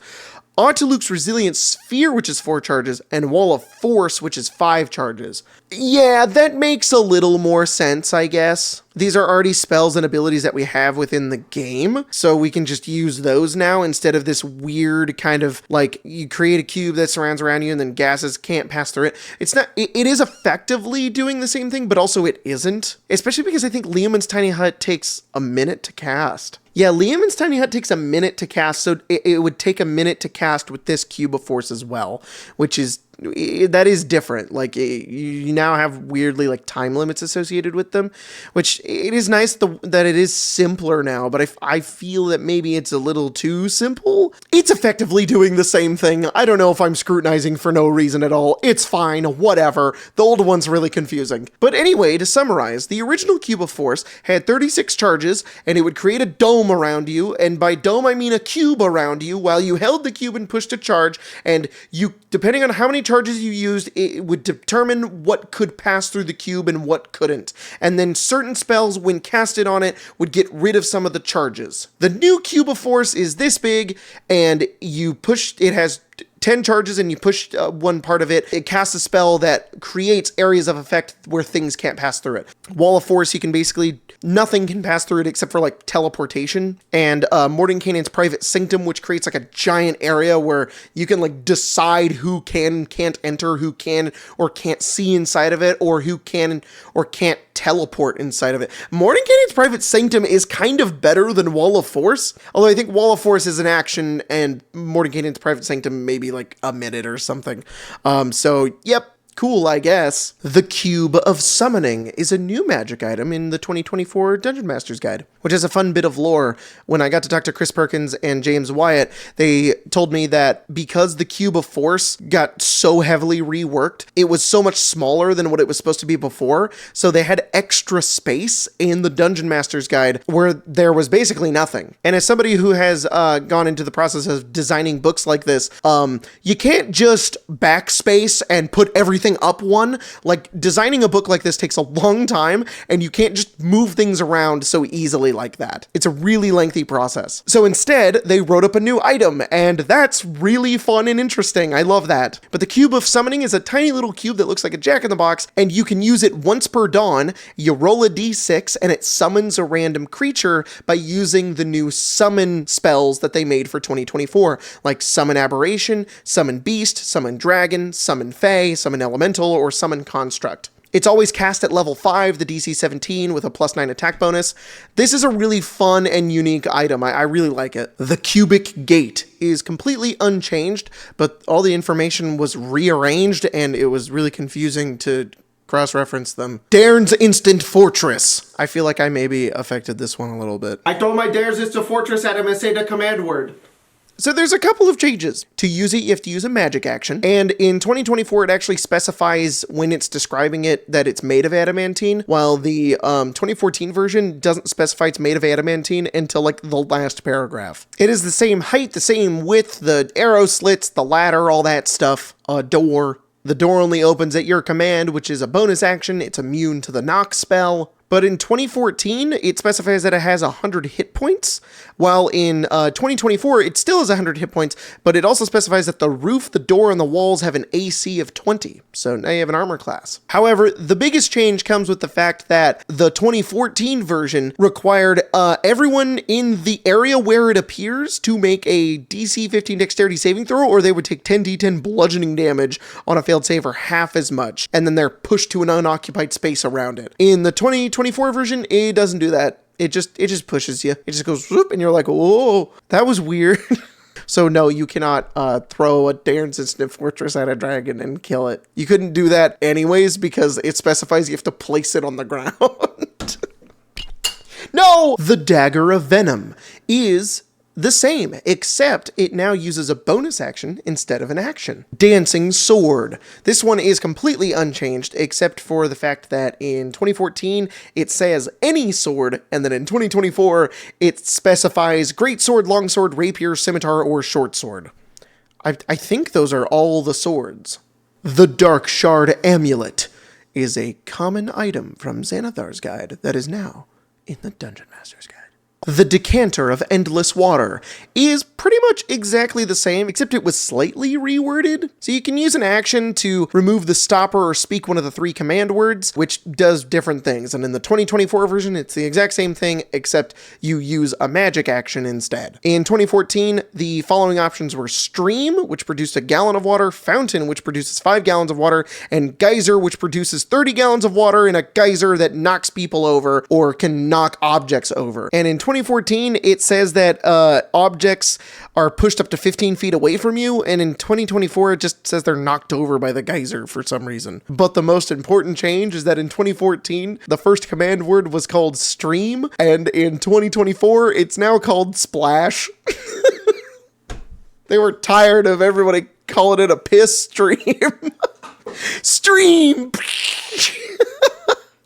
Autoluke's Resilient Sphere, which is 4 charges, and Wall of Force, which is 5 charges. Yeah, that makes a little more sense, I guess. These are already spells and abilities that we have within the game, so we can just use those now instead of this weird kind of, like, you create a cube that surrounds around you and then gases can't pass through it. It's not, it is effectively doing the same thing, but also it isn't. Especially because I think Leomund's Tiny Hut takes a minute to cast. Yeah, Leomund's Tiny Hut takes a minute to cast, so it would take a minute to cast with this Cube of Force as well, which is, that is different. Like, you now have weirdly, like, time limits associated with them, which it is nice that it is simpler now, but I feel that maybe it's a little too simple. It's effectively doing the same thing. I don't know if I'm scrutinizing for no reason at all. It's fine, whatever. The old one's really confusing. But anyway, to summarize, the original Cube of Force had 36 charges, and it would create a dome around you, and by dome I mean a cube around you, while you held the cube and pushed a charge, and you, depending on how many charges you used, it would determine what could pass through the cube and what couldn't. And then certain spells, when casted on it, would get rid of some of the charges. The new Cube of Force is this big, and you push, it has 10 charges and you push one part of it, it casts a spell that creates areas of effect where things can't pass through it. Wall of Force, you can basically, nothing can pass through it except for like teleportation. And Mordenkainen's Private Sanctum, which creates like a giant area where you can like decide who can't enter, who can or can't see inside of it, or who can or can't teleport inside of it. Mordenkainen's Private Sanctum is kind of better than Wall of Force, although I think Wall of Force is an action and Mordenkainen's Private Sanctum maybe like a minute or something. So yep, cool, I guess. The Cube of Summoning is a new magic item in the 2024 Dungeon Master's Guide, which is a fun bit of lore. When I got to talk to Chris Perkins and James Wyatt, they told me that because the Cube of Force got so heavily reworked, it was so much smaller than what it was supposed to be before, so they had extra space in the Dungeon Master's Guide where there was basically nothing. And as somebody who has gone into the process of designing books like this, you can't just backspace and put everything everything up one. Like, designing a book like this takes a long time, and you can't just move things around so easily like that. It's a really lengthy process. So instead, they wrote up a new item, and that's really fun and interesting. I love that. But the Cube of Summoning is a tiny little cube that looks like a jack-in-the-box, and you can use it once per dawn. You roll a d6, and it summons a random creature by using the new summon spells that they made for 2024, like Summon Aberration, Summon Beast, Summon Dragon, Summon Fae, Summon Elemental, or Summon Construct. It's always cast at level 5, the DC 17, with a +9 attack bonus. This is a really fun and unique item. I really like it. The Cubic Gate is completely unchanged, but all the information was rearranged, and it was really confusing to cross-reference them. Daern's Instant Fortress. I feel like I maybe affected this one a little bit. I told my Daern's Instant Fortress at him and say the command word. So there's a couple of changes. To use it, you have to use a magic action. And in 2024, it actually specifies when it's describing it that it's made of adamantine, while the 2014 version doesn't specify it's made of adamantine until like the last paragraph. It is the same height, the same width, the arrow slits, the ladder, all that stuff. A door. The door only opens at your command, which is a bonus action. It's immune to the knock spell. But in 2014, it specifies that it has 100 hit points, while in 2024, it still has 100 hit points, but it also specifies that the roof, the door, and the walls have an AC of 20, so now you have an armor class. However, the biggest change comes with the fact that the 2014 version required everyone in the area where it appears to make a DC 15 dexterity saving throw, or they would take 10d10 bludgeoning damage on a failed save, or half as much, and then they're pushed to an unoccupied space around it. In the 2024 version, it doesn't do that. It just pushes you. It just goes whoop, and you're like, whoa, that was weird. So no, you cannot throw a Daern's Instant Fortress at a dragon and kill it. You couldn't do that anyways because it specifies you have to place it on the ground. No! The Dagger of Venom is the same, except it now uses a bonus action instead of an action. Dancing Sword. This one is completely unchanged, except for the fact that in 2014, it says any sword, and then in 2024, it specifies great sword, long sword, rapier, scimitar, or short sword. I think those are all the swords. The Dark Shard Amulet is a common item from Xanathar's Guide that is now in the Dungeon Master's Guide. The Decanter of Endless Water is pretty much exactly the same, except it was slightly reworded. So you can use an action to remove the stopper or speak one of the 3 command words, which does different things. And in the 2024 version, it's the exact same thing, except you use a magic action instead. In 2014, the following options were Stream, which produced 1 gallon of water, Fountain, which produces 5 gallons of water, and Geyser, which produces 30 gallons of water in a geyser that knocks people over or can knock objects over. And in 2014, it says that objects are pushed up to 15 feet away from you, and in 2024, it just says they're knocked over by the geyser for some reason. But the most important change is that in 2014, the first command word was called Stream, and in 2024, it's now called Splash. They were tired of everybody calling it a piss stream. Stream!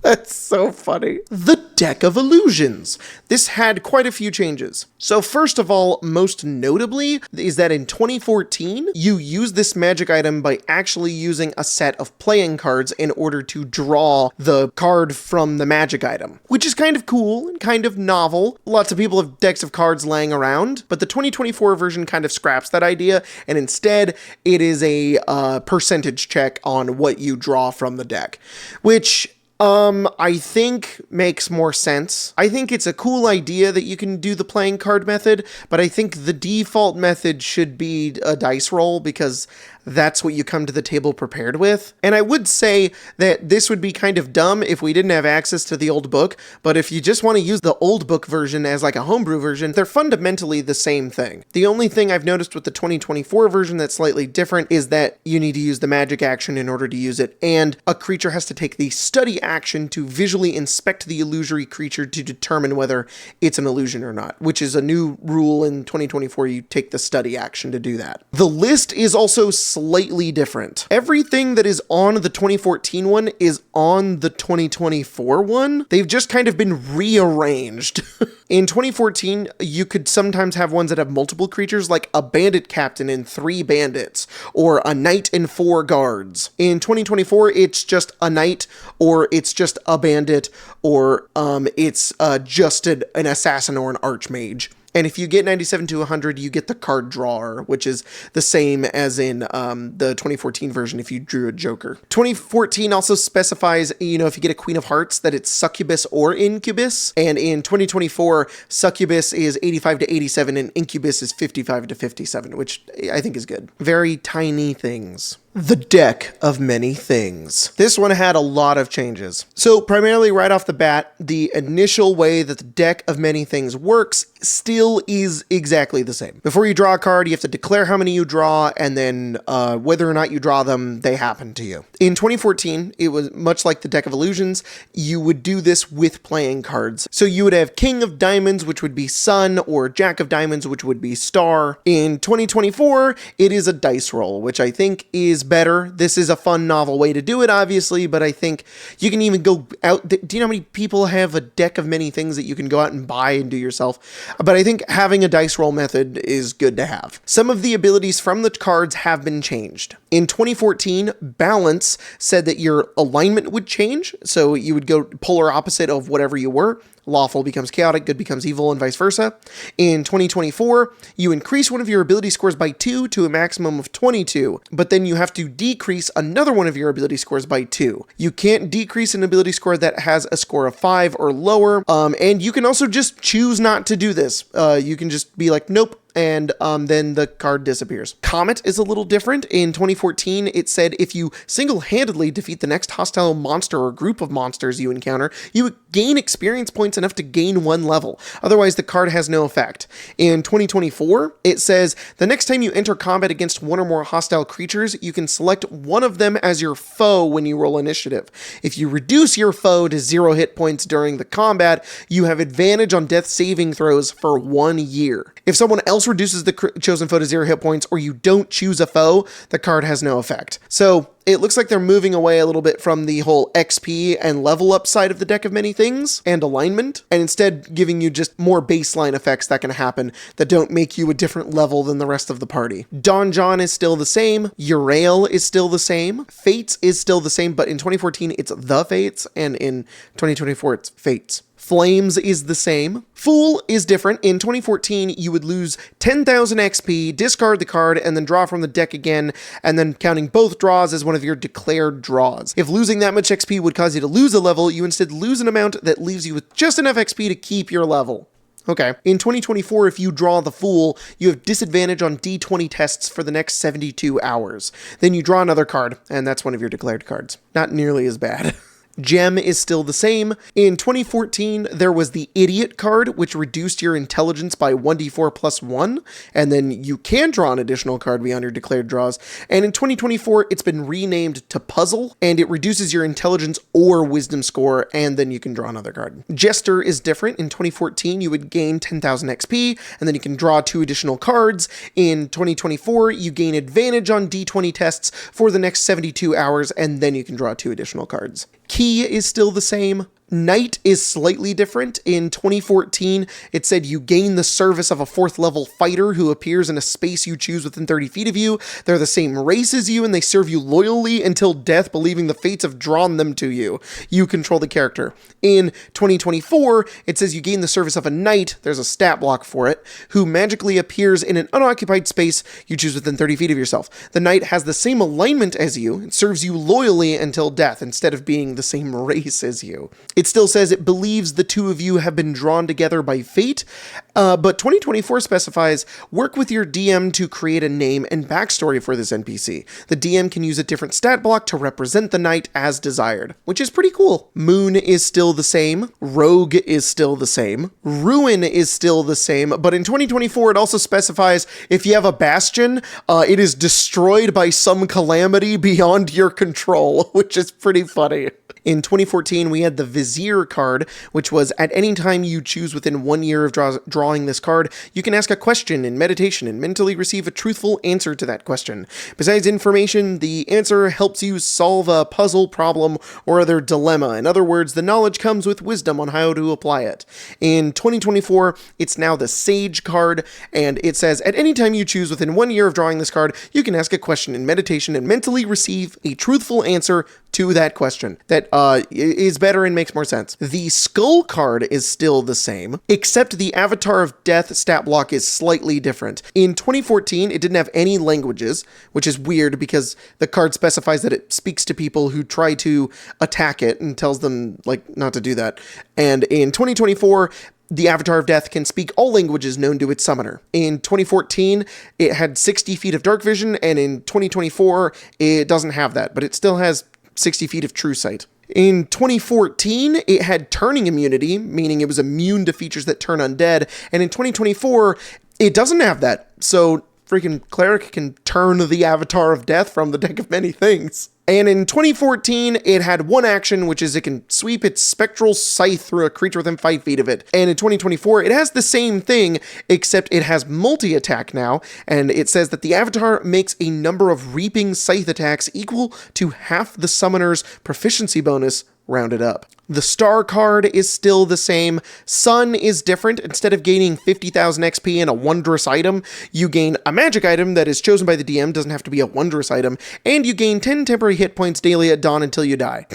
That's so funny. The Deck of Illusions. This had quite a few changes. So first of all, most notably, is that in 2014, you use this magic item by actually using a set of playing cards in order to draw the card from the magic item, which is kind of cool and kind of novel. Lots of people have decks of cards laying around, but the 2024 version kind of scraps that idea, and instead, it is a percentage check on what you draw from the deck, which I think makes more sense. I think it's a cool idea that you can do the playing card method, but I think the default method should be a dice roll because that's what you come to the table prepared with. And I would say that this would be kind of dumb if we didn't have access to the old book, but if you just want to use the old book version as like a homebrew version, they're fundamentally the same thing. The only thing I've noticed with the 2024 version that's slightly different is that you need to use the magic action in order to use it, and a creature has to take the study action to visually inspect the illusory creature to determine whether it's an illusion or not, which is a new rule in 2024. You take the study action to do that. The list is also slightly different. Everything that is on the 2014 one is on the 2024 one. They've just kind of been rearranged. In 2014, you could sometimes have ones that have multiple creatures, like a bandit captain and 3 bandits, or a knight and 4 guards. In 2024, it's just a knight, or it's just a bandit, or it's just an assassin or an archmage. And if you get 97 to 100, you get the card drawer, which is the same as in the 2014 version if you drew a Joker. 2014 also specifies, if you get a Queen of Hearts, that it's succubus or incubus. And in 2024, succubus is 85 to 87 and incubus is 55 to 57, which I think is good. Very tiny things. The Deck of Many Things. This one had a lot of changes. So primarily right off the bat, the initial way that the Deck of Many Things works still is exactly the same. Before you draw a card, you have to declare how many you draw, and then whether or not you draw them, they happen to you. In 2014, it was much like the Deck of Illusions. You would do this with playing cards. So you would have King of Diamonds, which would be Sun, or Jack of Diamonds, which would be Star. In 2024, it is a dice roll, which I think is better. This is a fun, novel way to do it, obviously, but I think you can even go out. Do you know how many people have a Deck of Many Things that you can go out and buy and do yourself? But I think having a dice roll method is good to have. Some of the abilities from the cards have been changed. In 2014, Balance said that your alignment would change, so you would go polar opposite of whatever you were. Lawful becomes chaotic, good becomes evil, and vice versa. In 2024, you increase one of your ability scores by 2 to a maximum of 22, but then you have to decrease another one of your ability scores by 2. You can't decrease an ability score that has a score of 5 or lower, and you can also just choose not to do this. You can just be like, nope, and then the card disappears. Comet is a little different. In 2014, it said if you single-handedly defeat the next hostile monster or group of monsters you encounter, you would gain experience points enough to gain 1 level. Otherwise, the card has no effect. In 2024, it says the next time you enter combat against one or more hostile creatures, you can select one of them as your foe when you roll initiative. If you reduce your foe to 0 hit points during the combat, you have advantage on death saving throws for 1 year. If someone else reduces the chosen foe to 0 hit points, or you don't choose a foe, the card has no effect. So it looks like they're moving away a little bit from the whole XP and level up side of the Deck of Many Things and alignment, and instead giving you just more baseline effects that can happen that don't make you a different level than the rest of the party. Donjon is still the same. Urael is still the same. Fates is still the same, but in 2014 it's the Fates, and in 2024 it's Fates. Flames is the same. Fool is different. In 2014, you would lose 10,000 XP, discard the card, and then draw from the deck again, and then counting both draws as one of your declared draws. If losing that much XP would cause you to lose a level, you instead lose an amount that leaves you with just enough XP to keep your level. Okay. In 2024, if you draw the Fool, you have disadvantage on D20 tests for the next 72 hours. Then you draw another card, and that's one of your declared cards. Not nearly as bad. Gem is still the same. In 2014, there was the Idiot card, which reduced your intelligence by 1d4 plus 1, and then you can draw an additional card beyond your declared draws. And in 2024, it's been renamed to Puzzle, and it reduces your intelligence or wisdom score, and then you can draw another card. Jester is different. In 2014, you would gain 10,000 XP, and then you can draw 2 additional cards. In 2024, you gain advantage on D20 tests for the next 72 hours, and then you can draw 2 additional cards. Key is still the same. Knight is slightly different. In 2014, it said you gain the service of a 4th level fighter who appears in a space you choose within 30 feet of you. They're the same race as you, and they serve you loyally until death, believing the fates have drawn them to you. You control the character. In 2024, it says you gain the service of a knight, there's a stat block for it, who magically appears in an unoccupied space you choose within 30 feet of yourself. The knight has the same alignment as you and serves you loyally until death, instead of being the same race as you. It still says it believes the 2 of you have been drawn together by fate, but 2024 specifies work with your DM to create a name and backstory for this NPC. The DM can use a different stat block to represent the knight as desired, which is pretty cool. Moon is still the same. Rogue is still the same. Ruin is still the same, but in 2024 it also specifies if you have a bastion, it is destroyed by some calamity beyond your control, which is pretty funny. In 2014, we had the Vizier card, which was at any time you choose within 1 year of draw drawing this card, you can ask a question in meditation and mentally receive a truthful answer to that question. Besides information, the answer helps you solve a puzzle, problem, or other dilemma. In other words, the knowledge comes with wisdom on how to apply it. In 2024, it's now the Sage card, and it says, at any time you choose within 1 year of drawing this card, you can ask a question in meditation and mentally receive a truthful answer to that question. That is better and makes more sense. The Skull card is still the same, except the Avatar of Death stat block is slightly different. In 2014, it didn't have any languages, which is weird because the card specifies that it speaks to people who try to attack it and tells them, like, not to do that. And in 2024, the Avatar of Death can speak all languages known to its summoner. In 2014, it had 60 feet of dark vision, and in 2024, it doesn't have that, but it still has 60 feet of true sight. In 2014, it had turning immunity, meaning it was immune to features that turn undead, and in 2024, it doesn't have that, so freaking Cleric can turn the Avatar of Death from the deck of many things. And in 2014, it had one action, which is it can sweep its spectral scythe through a creature within 5 feet of it. And in 2024, it has the same thing, except it has multi-attack now, and it says that the Avatar makes a number of reaping scythe attacks equal to half the summoner's proficiency bonus rounded up. The Star card is still the same. Sun is different. Instead of gaining 50,000 XP and a wondrous item, you gain a magic item that is chosen by the DM, doesn't have to be a wondrous item, and you gain 10 temporary hit points daily at dawn until you die.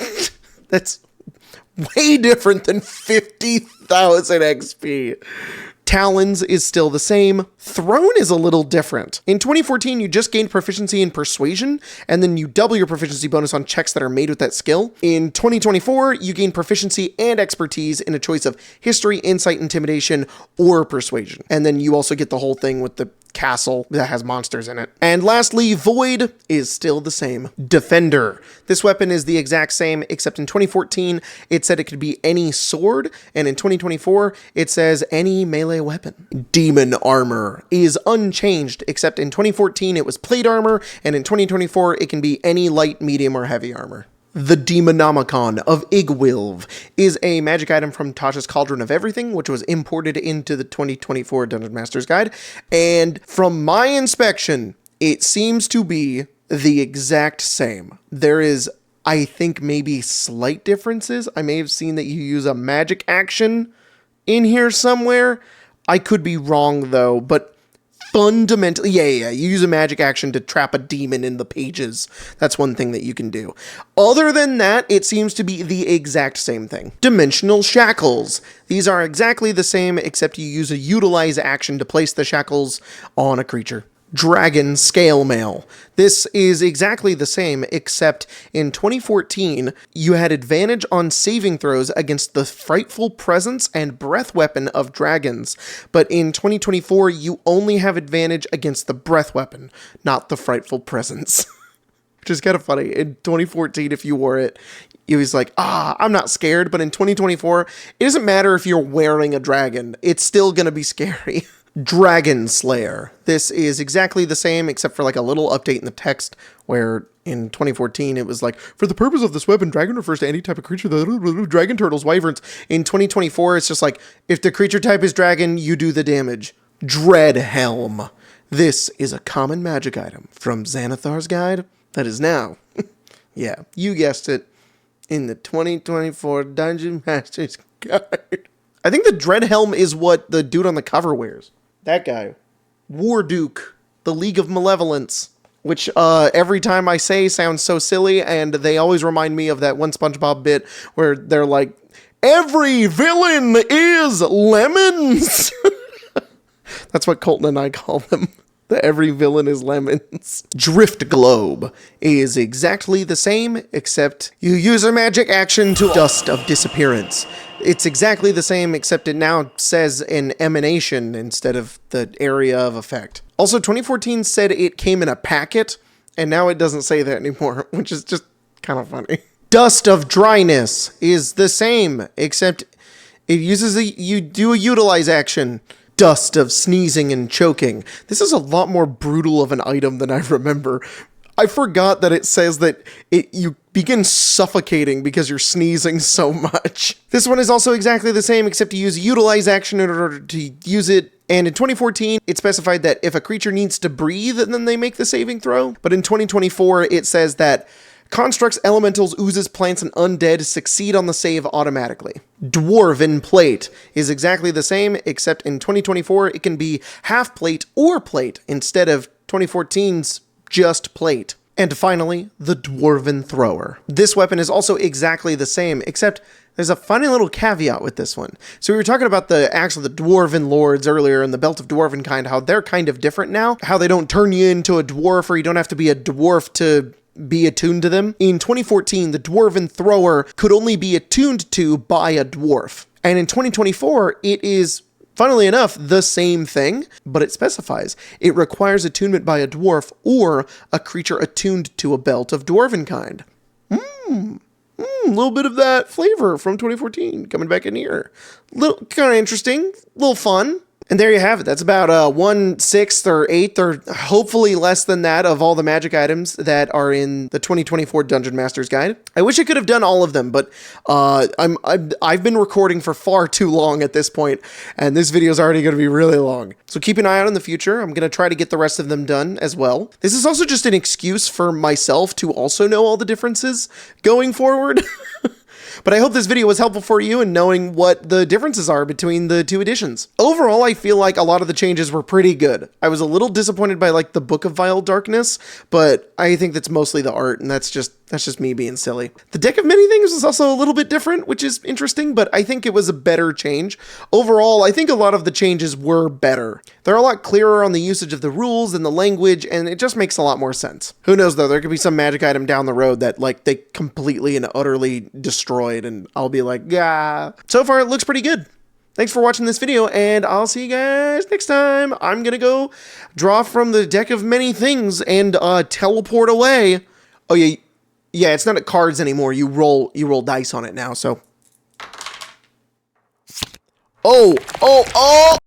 That's way different than 50,000 XP. Talons is still the same. Throne is a little different. In 2014, you just gained proficiency in Persuasion, and then you double your proficiency bonus on checks that are made with that skill. In 2024, you gain proficiency and expertise in a choice of History, Insight, Intimidation, or Persuasion. And then you also get the whole thing with the castle that has monsters in it. And lastly, Void is still the same. Defender. This weapon is the exact same, except in 2014, it said it could be any sword, and in 2024, it says any melee weapon. Demon Armor is unchanged, except in 2014, it was plate armor, and in 2024, it can be any light, medium, or heavy armor. The Demonomicon of Igwilv is a magic item from Tasha's Cauldron of Everything, which was imported into the 2024 Dungeon Master's Guide. And from my inspection, it seems to be the exact same. There is, I think, maybe slight differences. I may have seen that you use a magic action in here somewhere. I could be wrong, though, but fundamentally, yeah, you use a magic action to trap a demon in the pages. That's one thing that you can do. Other than that, it seems to be the exact same thing. Dimensional Shackles. These are exactly the same, except you use a Utilize action to place the shackles on a creature. Dragon Scale Mail. This is exactly the same, except in 2014, you had advantage on saving throws against the Frightful Presence and Breath weapon of dragons, but in 2024, you only have advantage against the Breath weapon, not the Frightful Presence. Which is kind of funny. In 2014, if you wore it, it was like, I'm not scared, but in 2024, it doesn't matter if you're wearing a dragon, it's still gonna be scary. Dragon Slayer. This is exactly the same, except for like a little update in the text where in 2014 it was like, for the purpose of this weapon, dragon refers to any type of creature, dragon, turtles, wyverns. In 2024, it's just like, if the creature type is dragon, you do the damage. Dreadhelm. This is a common magic item from Xanathar's Guide that is now, yeah, you guessed it, in the 2024 Dungeon Master's Guide. I think the Dreadhelm is what the dude on the cover wears. That guy. Warduke, the League of Malevolence, which every time I say sounds so silly, and they always remind me of that one SpongeBob bit where they're like, every villain is lemons. That's what Colton and I call them. The every villain is lemons. Drift Globe is exactly the same, except you use a magic action to Dust of Disappearance. It's exactly the same, except it now says an emanation instead of the area of effect. Also, 2014 said it came in a packet, and now it doesn't say that anymore, which is just kind of funny. Dust of Dryness is the same, except it uses you do a Utilize action. Dust of Sneezing and Choking. This is a lot more brutal of an item than I remember. I forgot that it says that you begin suffocating because you're sneezing so much. This one is also exactly the same, except you use a utilize action in order to use it. And in 2014, it specified that if a creature needs to breathe, then they make the saving throw. But in 2024, it says that constructs, elementals, oozes, plants, and undead succeed on the save automatically. Dwarven plate is exactly the same, except in 2024, it can be half plate or plate instead of 2014's just plate. And finally, the Dwarven Thrower. This weapon is also exactly the same, except there's a funny little caveat with this one. So we were talking about the Dwarven Lords earlier and the Belt of Dwarvenkind, how they're kind of different now, how they don't turn you into a dwarf, or you don't have to be a dwarf to be attuned to them. In 2014, the Dwarven Thrower could only be attuned to by a dwarf. And in 2024, it is, funnily enough, the same thing, but it specifies it requires attunement by a dwarf or a creature attuned to a Belt of Dwarvenkind. A little bit of that flavor from 2014 coming back in here. Little kind of interesting, little fun. And there you have it. That's about 1/6 or 1/8 or hopefully less than that of all the magic items that are in the 2024 Dungeon Master's Guide. I wish I could have done all of them, but I've been recording for far too long at this point, and this video is already going to be really long. So keep an eye out in the future. I'm going to try to get the rest of them done as well. This is also just an excuse for myself to also know all the differences going forward. But I hope this video was helpful for you in knowing what the differences are between the two editions. Overall, I feel like a lot of the changes were pretty good. I was a little disappointed by like the Book of Vile Darkness, but I think that's mostly the art, and that's just me being silly. The Deck of Many Things was also a little bit different, which is interesting, but I think it was a better change. Overall, I think a lot of the changes were better. They're a lot clearer on the usage of the rules and the language, and it just makes a lot more sense. Who knows though, there could be some magic item down the road that like they completely and utterly destroyed, and I'll be like, yeah. So far, it looks pretty good. Thanks for watching this video, and I'll see you guys next time. I'm gonna go draw from the Deck of Many Things and teleport away. Oh yeah, it's not at cards anymore. You roll dice on it now, so. Oh!